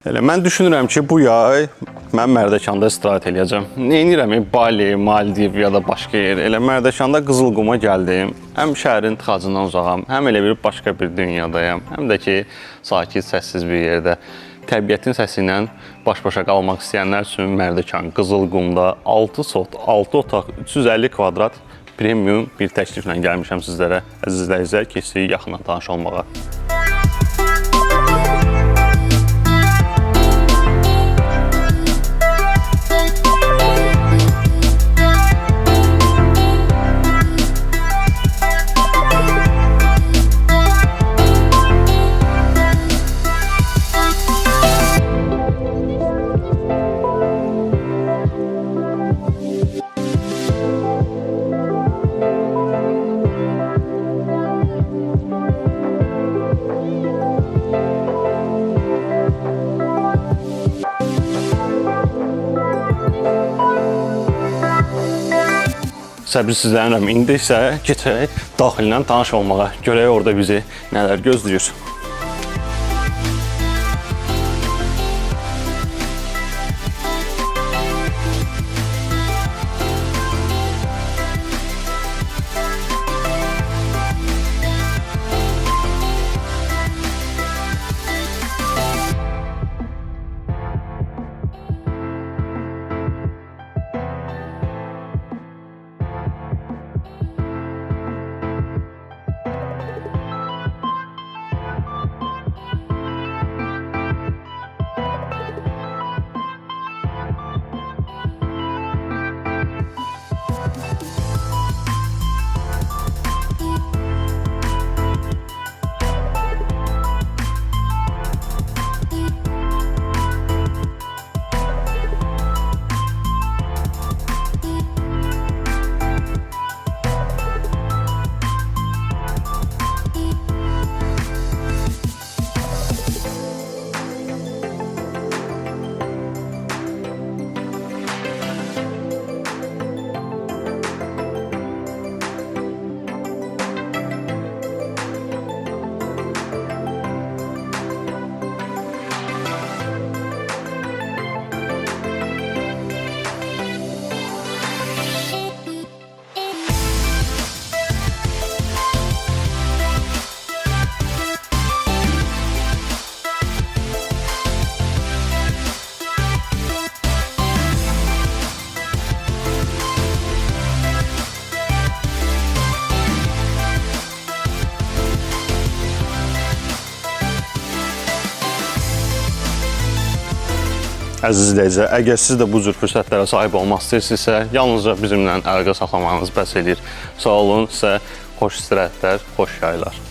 Mən düşünürəm ki, bu yay mən Mərdəkanda istirahət eləyəcəm. Neynirəm? Bali, Maldiv ya da başqa yer. Elə Mərdəkanda Qızılquma gəldim. Həm şəhərin tıxacından uzağam, həm elə bir başqa bir dünyadayam. Həm də ki, sakit, səssiz bir yerdə. Təbiətin səsi ilə baş-başa qalmaq istəyənlər üçün Mərdəkan, Qızılqumda 6 sot, 6 otaq, 350 kvadrat premium bir təkliflə gəlmişəm sizlərə. Əziz izləyicilər, keçirik yaxından tanış olmağa. Səbirsizlənirəm. İndi isə keçərək daxillə tanış olmağa. Görək orada bizi nələr gözləyir. Əziz izləyicilər, əgər siz də bu cür fürsətlərə sahib olmaq istəyirsinizsə, yalnızca bizimlə əlaqə saxlamanız bəs edir. Sağ olun, sizə xoş istirahətlər, xoş yaylar.